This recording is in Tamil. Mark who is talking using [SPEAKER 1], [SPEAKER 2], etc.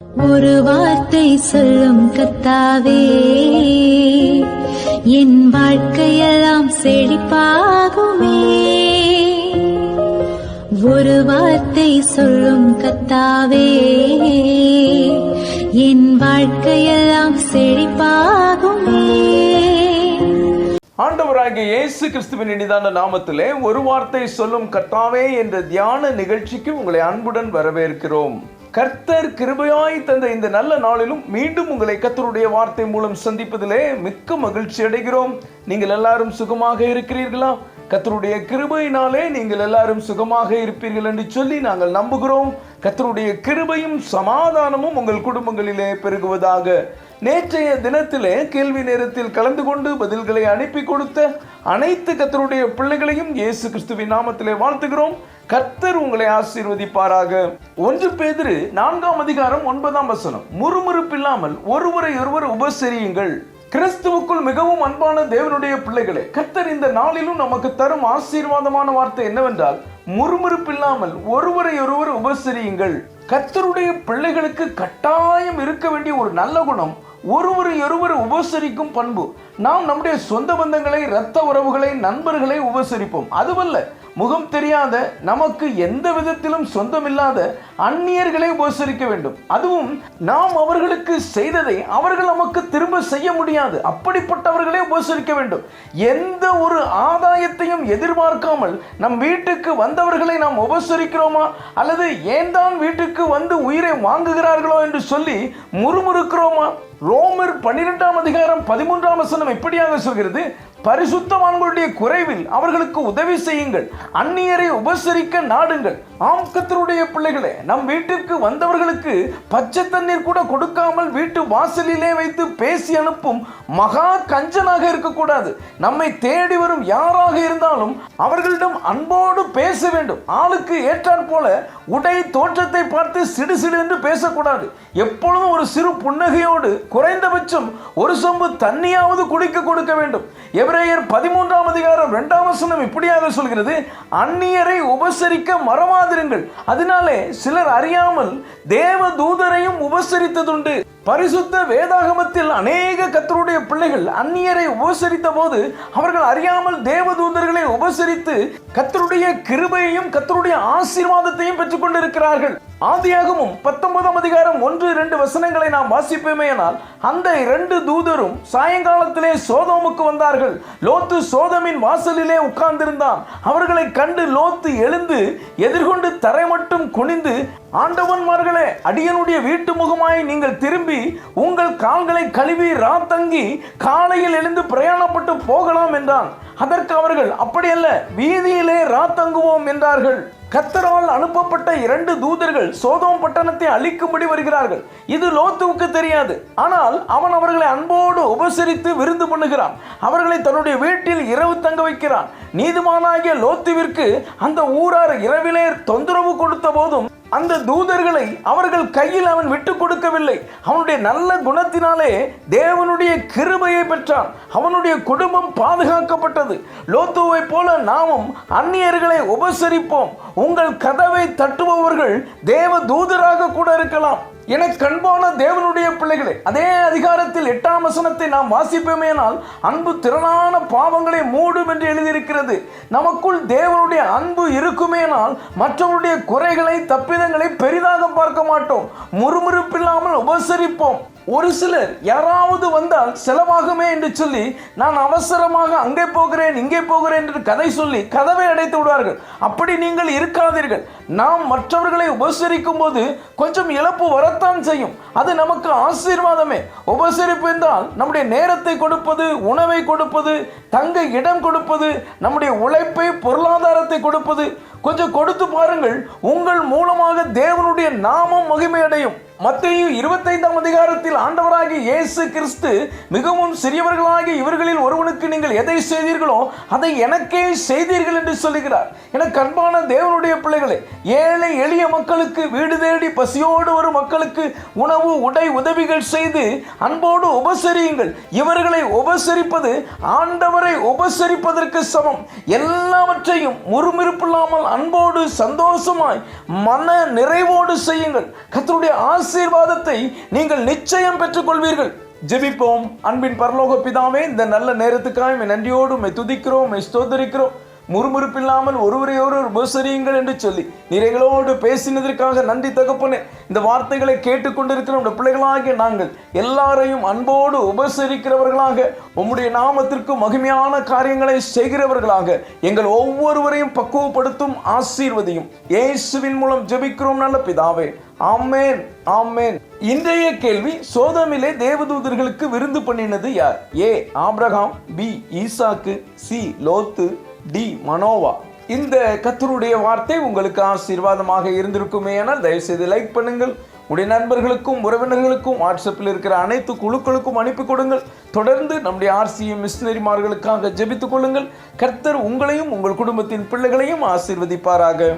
[SPEAKER 1] ஒரு வார்த்தை சொல்லும் கர்த்தாவே, என் வாழ்க்கையெல்லாம் செழிப்பாகுமே. ஒரு வார்த்தை சொல்லும் கர்த்தாவே, என் வாழ்க்கையெல்லாம் செழிப்பாகுமே.
[SPEAKER 2] ஆண்டவராகிய இயேசு கிறிஸ்துவின் இனிதான நாமத்திலே ஒரு வார்த்தை சொல்லும் கர்த்தாவே என்ற தியான நிகழ்ச்சிக்கு உங்களை அன்புடன் வரவேற்கிறோம். கர்த்தர் கிருபையாய் தந்த இந்த நல்ல நாளிலும் மீண்டும் உங்களை கர்த்தருடைய வார்த்தை மூலம் சந்திப்பதிலே மிக்க மகிழ்ச்சி அடைகிறோம். நீங்கள் எல்லாரும் சுகமாக இருக்கிறீர்களா? கர்த்தருடைய கிருபையினாலே நீங்கள் எல்லாரும் சுகமாக இருப்பீர்கள் என்று சொல்லி நாங்கள் நம்புகிறோம். கர்த்தருடைய கிருபையும் சமாதானமும் உங்கள் குடும்பங்களிலே பெருகுவதாக. நேற்றைய தினத்திலே கேள்வி நேரத்தில் கலந்து கொண்டு பதில்களை அனுப்பி கொடுத்த அனைத்து கர்த்தருடைய பிள்ளைகளையும் இயேசு கிறிஸ்துவின் நாமத்திலே வாழ்த்துகிறோம். கர்த்தர் உங்களை ஆசீர்வதிப்பாராக. 1 பேதுரு 4:9 முறுமுறுப்பில்லாமல் ஒருவரை ஒருவர் உபசரியுங்கள். கிறிஸ்துவுக்குள் மிகவும் அன்பான தேவனுடைய பிள்ளைகளே, கர்த்தர் இந்த நாளிலும் நமக்கு தரும் ஆசீர்வாதமான வார்த்தை என்னவென்றால், முறுமுறுப்பில்லாமல் ஒருவரை ஒருவர் உபசரியுங்கள். கர்த்தருடைய பிள்ளைகளுக்கு கட்டாயம் இருக்க வேண்டிய ஒரு நல்ல குணம் ஒருவரை ஒருவர் உபசரிக்கும் பண்பு. நாம் நம்முடைய சொந்த பந்தங்களை, இரத்த உறவுகளை, நண்பர்களை உபசரிப்போம். அதுவல்ல, முகம் தெரியாத, நமக்கு எந்த விதத்திலும் சொந்தமில்லாத அந்நியர்களை உபசரிக்க வேண்டும். அதுவும் நாம் அவர்களுக்கு செய்ததை அவர்கள் நமக்கு திரும்ப செய்ய முடியாது, அப்படிப்பட்டவர்களே உபசரிக்க வேண்டும். எந்த ஒரு ஆதாயத்தையும் எதிர்பார்க்காமல் நம் வீட்டுக்கு வந்தவர்களை நாம் உபசரிக்கிறோமா, அல்லது ஏன் தான் வீட்டுக்கு வந்து உயிரை வாங்குகிறார்களோ என்று சொல்லி முறுமுறுக்கிறோமா? ரோமர் 12:13 இப்படியாக சொல்கிறது, பரிசுத்தவான்களுடைய குறைவில் அவர்களுக்கு உதவி செய்யுங்கள், அந்நியரை உபசரிக்க நாடுங்கள். ஆம் கர்த்தருடைய பிள்ளைகளே, நம் வீட்டிற்கு வந்தவர்களுக்கு பச்சை தண்ணீர் கூட கொடுக்காமல் வீட்டு வாசலிலே வைத்து பேசி அனுப்பும் மகா கஞ்சனாக இருக்கக்கூடாது. நம்மை தேடி வரும் யாராக இருந்தாலும் அவர்களிடம் அன்போடு பேச வேண்டும். ஆளுக்கு ஏற்றாற் போல உடை தோற்றத்தை பார்த்து சிடு சிடு என்று பேசக்கூடாது. எப்பொழுதும் ஒரு சிறு புன்னகையோடு குறைந்தபட்சம் ஒரு சொம்பு தண்ணியாவது குடிக்க கொடுக்க வேண்டும். எபிரேயர் 13:2 இப்படியாக சொல்கிறது, அந்நியரை உபசரிக்க மறவாதிருங்கள். அதனாலே சிலர் அறியாமல் தேவ தூதரையும் உபசரித்ததுண்டு. பரிசுத்த வேதாகமத்தில் அநேக கர்த்தருடைய பிள்ளைகள் அந்நியரை உபசரித்த போது அவர்கள் அறியாமல் தேவதூதர்களை உபசரித்து கர்த்தருடைய கிருபையையும் கர்த்தருடைய ஆசீர்வாதத்தையும் பெற்றுக் கொண்டிருக்கிறார்கள். ஆதியாகமம் 19:1-2 நாம் வாசிப்போமேயானால், அந்த 2 தூதரும் சாயங்காலத்திலே சோதோமுக்கு வந்தார்கள். லோத்து சோதமின் வாசலிலே உட்கார்ந்திருந்தான். அவர்களை கண்டு லோத்து எழுந்து எதிர்கொண்டு தரை மட்டும் குனிந்து, ஆண்டவன்மார்களே, அடியனுடைய வீட்டு முகமாய் நீங்கள் திரும்பி உங்கள் கால்களை கழுவி ராத்தங்கி காலையில் எழுந்து பிரயாணப்பட்டு போகலாம் என்றான். அதற்கு அவர்கள், அப்படியல்ல, வீதியிலே ராத்தங்குவோம் என்றார்கள். கர்த்தரால் அனுப்பப்பட்ட 2 தூதர்கள் சோதோம் பட்டணத்தை அழிக்கும்படி வருகிறார்கள். இது லோத்துவுக்கு தெரியாது. ஆனால் அவன் அவர்களை அன்போடு உபசரித்து விருந்து பண்ணுகிறான். அவர்களை தன்னுடைய வீட்டில் இரவு தங்க வைக்கிறான். நீதிமானாகிய லோத்துவிற்கு அந்த ஊரார் இரவிலே தொந்தரவு கொடுத்த போதும் அந்த தூதர்களை அவர்கள் கையில் அவன் விட்டு கொடுக்கவில்லை. அவனுடைய நல்ல குணத்தினாலே தேவனுடைய கிருபையை பெற்றான். அவனுடைய குடும்பம் பாதுகாக்கப்பட்டது. லோத்துவை போல நாமும் அந்நியர்களை உபசரிப்போம். உங்கள் கதவை தட்டுபவர்கள் தேவ தூதராக கூட இருக்கலாம். எனக்கு அன்பான தேவனுடைய பிள்ளைகளே, அதே அதிகாரத்தில் 8 நாம் வாசிப்போமேனால், அன்பு திரளான பாவங்களை மூடும் என்று எழுதியிருக்கிறது. நமக்குள் தேவனுடைய அன்பு இருக்குமேனால் மற்றவருடைய குறைகளை, தப்பிதங்களை பெரிதாக பார்க்க மாட்டோம். முறுமுறுப்பில்லாமல் உபசரிப்போம். ஒரு சிலர் யாராவது வந்தால் செலவாகுமே என்று சொல்லி நான் அவசரமாக அங்கே போகிறேன் இங்கே போகிறேன் என்று கதை சொல்லி கதவை அடைத்து விடுவார்கள். அப்படி நீங்கள் இருக்காதீர்கள். நாம் மற்றவர்களை உபசரிக்கும் போது கொஞ்சம் இழப்பு வரத்தான் செய்யும். அது நமக்கு ஆசீர்வாதமே. உபசரிப்பு என்றால் நம்முடைய நேரத்தை கொடுப்பது, உணவை கொடுப்பது, தங்க இடம் கொடுப்பது, நம்முடைய உழைப்பை, பொருளாதாரத்தை கொடுப்பது. கொஞ்சம் கொடுத்து பாருங்கள், உங்கள் மூலமாக தேவனுடைய நாமம் மகிமையடையும். மத்தேயு 25 ஆண்டவராகிய இயேசு கிறிஸ்து, மிகவும் சிறியவர்களாகிய இவர்களில் ஒருவனுக்கு நீங்கள் எதை செய்தீர்களோ அதை எனக்கே செய்தீர்கள் என்று சொல்லுகிறார். எனக்கு அன்பான தேவனுடைய பிள்ளைகளே, ஏழை எளிய மக்களுக்கு, வீடு தேடி பசியோடு வரும் மக்களுக்கு உணவு, உடை உதவிகள் செய்து அன்போடு உபசரியுங்கள். இவர்களை உபசரிப்பது ஆண்டவரை உபசரிப்பதற்கு சமம். எல்லாவற்றையும் முறுமுறுப்பில்லாமல் அன்போடு சந்தோஷமாய் மன நிறைவோடு செய்யுங்கள். கர்த்தருடைய ஆசீர்வாதத்தை நீங்கள் நிச்சயம் பெற்றுக்கொள்வீர்கள். ஜெபிப்போம். அன்பின் பரலோக பிதாவே, இந்த நல்ல நேரத்துக்காக நன்றியோடு துதிக்கிறோம், ஸ்தோத்தரிக்கிறோம். முறுமுறுப்பில்லாமல் ஒருவரையொருவர் உபசரியுங்கள் என்று சொல்லி நீர் எங்களோடு பேசினதற்காக நன்றி தகப்பனே. இந்த வார்த்தைகளை கேட்டுக்கொண்டிருக்கிற நம்முடைய பிள்ளைகளாகிய நாங்கள் எல்லாரையும் அன்போடு உபசரிக்கிறவர்களாக, உம்முடைய நாமத்திற்கு மகிமையான காரியங்களை செய்கிறவர்களாக எங்கள் ஒவ்வொருவரையும் பக்குவப்படுத்தும், ஆசீர்வதியும். இயேசுவின் மூலம் ஜெபிக்கிறோம் நல்ல பிதாவே, ஆமென், ஆமென். இன்றைய கேள்வி, சோதோமிலே தேவதூதர்களுக்கு விருந்து பண்ணினது யார்? ஏ ஆபிரகாம், பி ஈசாக்கு, சி லோத்து, டி மனோவா. இந்த கர்த்தருடைய வார்த்தை உங்களுக்கு ஆசீர்வாதமாக இருந்திருக்குமே. ஆனால் தயவுசெய்து லைக் பண்ணுங்கள். உடைய நண்பர்களுக்கும் உறவினர்களுக்கும் வாட்ஸ்அப்பில் இருக்கிற அனைத்து குழுக்களுக்கும் அனுப்பி கொடுங்கள். தொடர்ந்து நம்முடைய RCM மிஷனரிமார்களுக்காக ஜெபித்துக் கொள்ளுங்கள். கர்த்தர் உங்களையும் உங்கள் குடும்பத்தின் பிள்ளைகளையும் ஆசீர்வதிப்பாராக.